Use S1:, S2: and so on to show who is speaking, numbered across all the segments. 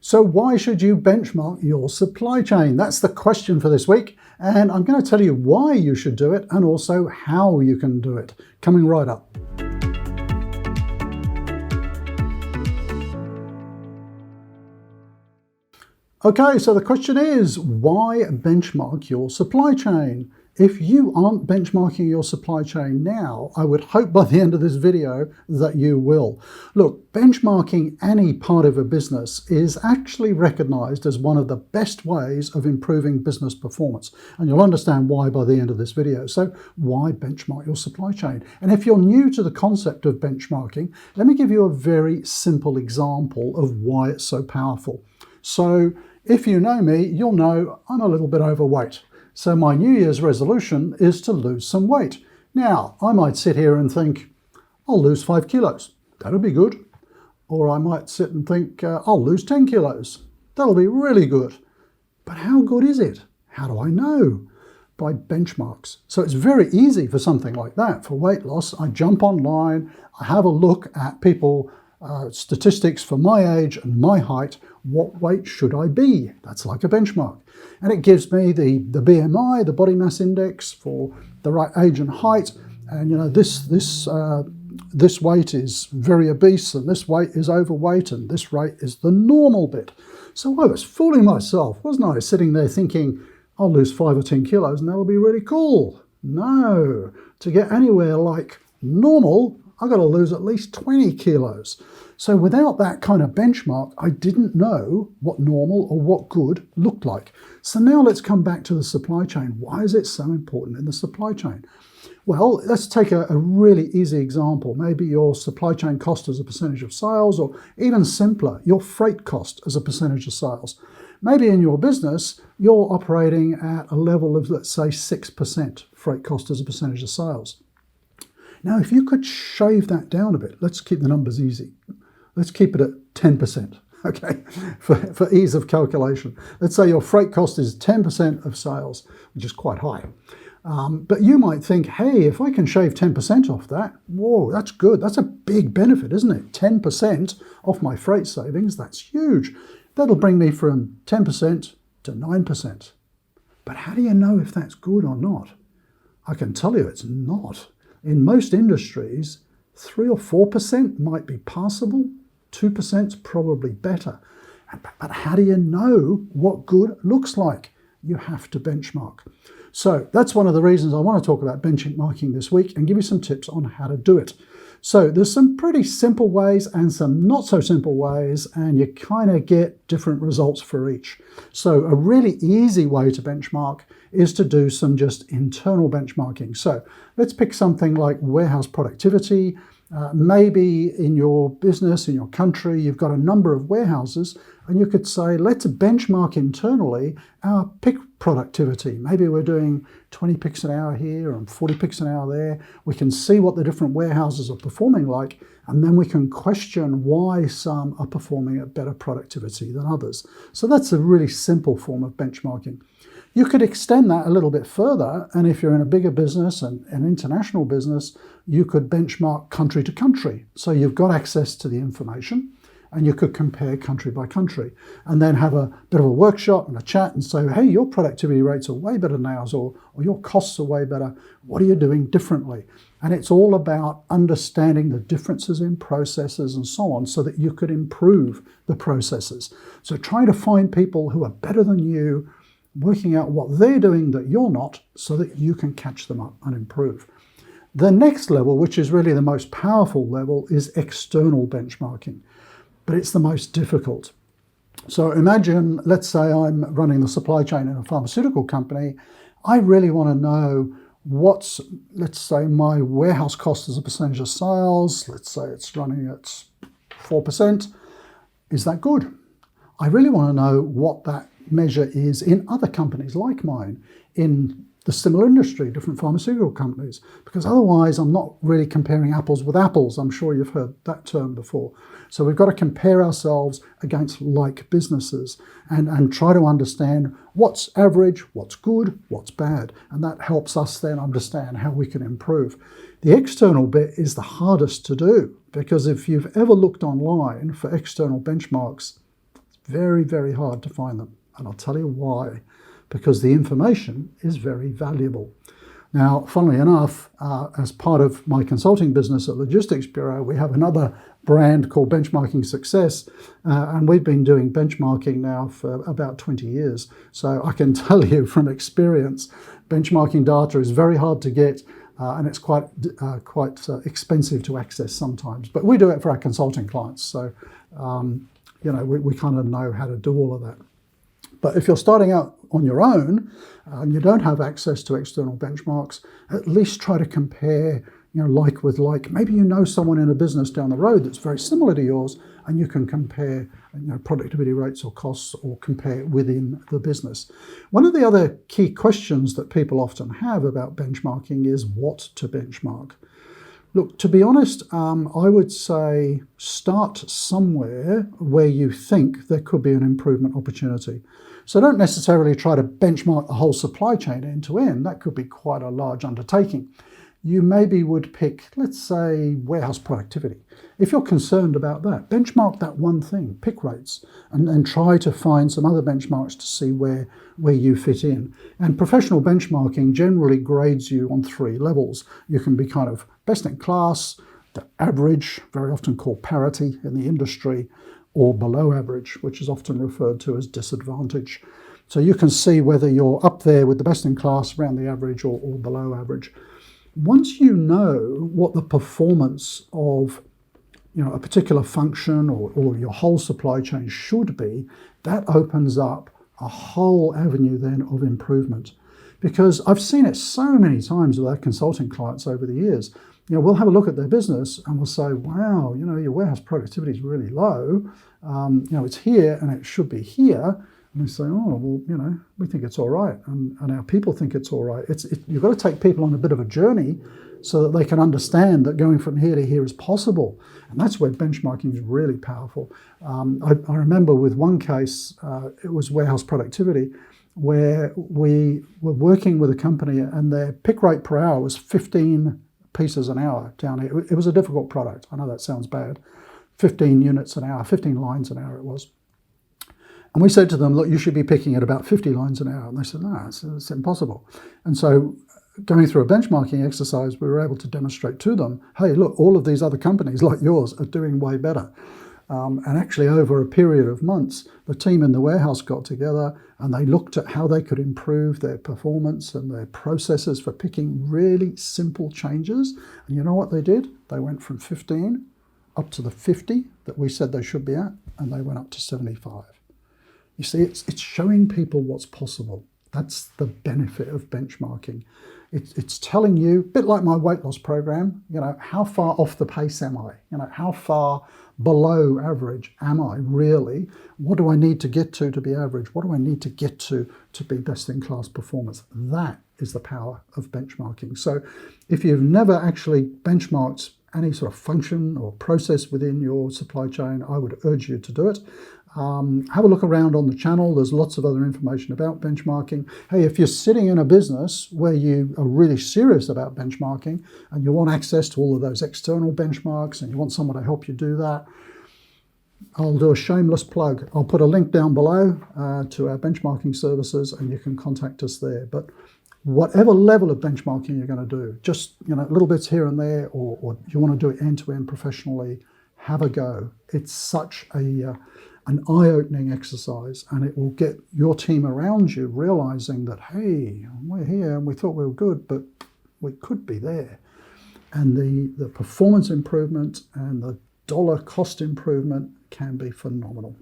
S1: So why should you benchmark your supply chain? That's the question for this week, and I'm going to tell you why you should do it and also how you can do it. Coming right up. Okay, so the question is, why benchmark your supply chain? If you aren't benchmarking your supply chain now, I would hope by the end of this video that you will. Look, benchmarking any part of a business is actually recognized as one of the best ways of improving business performance. And you'll understand why by the end of this video. So why benchmark your supply chain? And if you're new to the concept of benchmarking, let me give you a very simple example of why it's so powerful. So if you know me, you'll know I'm a little bit overweight. So my New Year's resolution is to lose some weight. Now, I might sit here and think, I'll lose 5 kilos. That'll be good. Or I might sit and think, I'll lose 10 kilos. That'll be really good. But how good is it? How do I know? By benchmarks. So it's very easy for something like that. For weight loss, I jump online, I have a look at people, statistics for my age and my height. What weight should I be? That's like a benchmark. And it gives me the BMI, the body mass index for the right age and height. And you know, this weight is very obese and this weight is overweight and this weight is the normal bit. So I was fooling myself, wasn't I? Sitting there thinking, I'll lose 5 or 10 kilos and that'll be really cool. No, to get anywhere like normal, I've got to lose at least 20 kilos. So without that kind of benchmark, I didn't know what normal or what good looked like. So now let's come back to the supply chain. Why is it so important in the supply chain? Well, let's take a really easy example. Maybe your supply chain cost as a percentage of sales, or even simpler, your freight cost as a percentage of sales. Maybe in your business, you're operating at a level of, let's say, 6% freight cost as a percentage of sales. Now, if you could shave that down a bit, let's keep the numbers easy. Let's keep it at 10%, okay, for ease of calculation. Let's say your freight cost is 10% of sales, which is quite high. But you might think, hey, if I can shave 10% off that, whoa, that's good. That's a big benefit, isn't it? 10% off my freight savings, that's huge. That'll bring me from 10% to 9%. But how do you know if that's good or not? I can tell you it's not. In most industries, 3 or 4% might be passable, 2% is probably better. But how do you know what good looks like? You have to benchmark. So that's one of the reasons I want to talk about benchmarking this week and give you some tips on how to do it. So there's some pretty simple ways and some not so simple ways, and you kind of get different results for each. So a really easy way to benchmark is to do some just internal benchmarking. So let's pick something like warehouse productivity. Maybe in your business, in your country, you've got a number of warehouses, and you could say, let's benchmark internally our pick productivity. Maybe we're doing 20 picks an hour here and 40 picks an hour there. We can see what the different warehouses are performing like, and then we can question why some are performing at better productivity than others. So that's a really simple form of benchmarking. You could extend that a little bit further, and if you're in a bigger business and an international business, you could benchmark country to country. So you've got access to the information, and you could compare country by country, and then have a bit of a workshop and a chat and say, hey, your productivity rates are way better than ours, or your costs are way better. What are you doing differently? And it's all about understanding the differences in processes and so on, so that you could improve the processes. So try to find people who are better than you, working out what they're doing that you're not, so that you can catch them up and improve. The next level, which is really the most powerful level, is external benchmarking, but it's the most difficult. So imagine, let's say I'm running the supply chain in a pharmaceutical company. I really want to know what's, let's say, my warehouse cost as a percentage of sales. Let's say it's running at 4%. Is that good? I really want to know what that measure is in other companies like mine, in the similar industry, different pharmaceutical companies, because otherwise I'm not really comparing apples with apples. I'm sure you've heard that term before. So we've got to compare ourselves against like businesses and try to understand what's average, what's good, what's bad. And that helps us then understand how we can improve. The external bit is the hardest to do, because if you've ever looked online for external benchmarks, it's very, very hard to find them. And I'll tell you why. Because the information is very valuable. Now, funnily enough, as part of my consulting business at Logistics Bureau, we have another brand called Benchmarking Success, and we've been doing benchmarking now for about 20 years. So I can tell you from experience, benchmarking data is very hard to get, and it's quite expensive to access sometimes. But we do it for our consulting clients, so we kind of know how to do all of that. But if you're starting out on your own and you don't have access to external benchmarks, at least try to compare, like with like. Maybe you know someone in a business down the road that's very similar to yours, and you can compare, productivity rates or costs, or compare within the business. One of the other key questions that people often have about benchmarking is what to benchmark. Look, to be honest, I would say start somewhere where you think there could be an improvement opportunity. So don't necessarily try to benchmark the whole supply chain end to end. That could be quite a large undertaking. You maybe would pick, let's say, warehouse productivity. If you're concerned about that, benchmark that one thing, pick rates, and then try to find some other benchmarks to see where you fit in. And professional benchmarking generally grades you on 3 levels. You can be kind of best in class, the average, very often called parity in the industry, or below average, which is often referred to as disadvantage. So you can see whether you're up there with the best in class, around the average, or below average. Once you know what the performance of a particular function or your whole supply chain should be, that opens up a whole avenue then of improvement. Because I've seen it so many times with our consulting clients over the years. We'll have a look at their business and we'll say, wow, your warehouse productivity is really low. It's here and it should be here. And we say, oh, well, we think it's all right. And our people think it's all right. You've got to take people on a bit of a journey so that they can understand that going from here to here is possible. And that's where benchmarking is really powerful. I remember with one case, it was warehouse productivity, where we were working with a company and their pick rate per hour was 15 pieces an hour down here. It was a difficult product. I know that sounds bad. 15 units an hour, 15 lines an hour it was. And we said to them, look, you should be picking at about 50 lines an hour. And they said, no, it's impossible. And so going through a benchmarking exercise, we were able to demonstrate to them, hey, look, all of these other companies like yours are doing way better. And actually over a period of months, the team in the warehouse got together and they looked at how they could improve their performance and their processes for picking really simple changes. And you know what they did? They went from 15 up to the 50 that we said they should be at, and they went up to 75. You see, it's showing people what's possible. That's the benefit of benchmarking. It's telling you, a bit like my weight loss program, how far off the pace am I? How far below average am I really? What do I need to get to be average? What do I need to get to be best in class performance? That is the power of benchmarking. So if you've never actually benchmarked any sort of function or process within your supply chain, I would urge you to do it. Have a look around on the channel. There's lots of other information about benchmarking. Hey, if you're sitting in a business where you are really serious about benchmarking and you want access to all of those external benchmarks and you want someone to help you do that, I'll do a shameless plug. I'll put a link down below to our benchmarking services and you can contact us there. But whatever level of benchmarking you're going to do, just little bits here and there, or you want to do it end-to-end professionally, have a go. It's such an eye-opening exercise, and it will get your team around you realizing that, hey, we're here and we thought we were good, but we could be there. And the performance improvement and the dollar cost improvement can be phenomenal.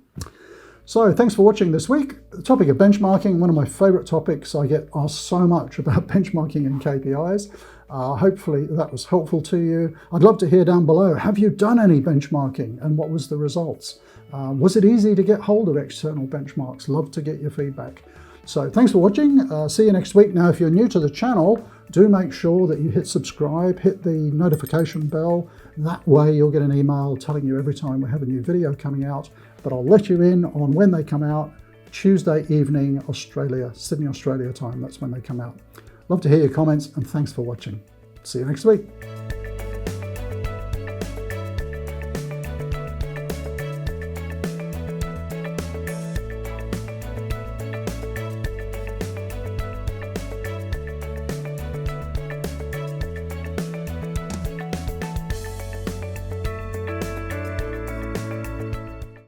S1: So thanks for watching this week. The topic of benchmarking, one of my favorite topics. I get asked so much about benchmarking and KPIs. Hopefully that was helpful to you. I'd love to hear down below, have you done any benchmarking and what was the results? Was it easy to get hold of external benchmarks? Love to get your feedback. So thanks for watching. See you next week. Now, if you're new to the channel, do make sure that you hit subscribe, hit the notification bell. That way you'll get an email telling you every time we have a new video coming out. But I'll let you in on when they come out. Tuesday evening, Sydney, Australia time. That's when they come out. Love to hear your comments, and thanks for watching. See you next week.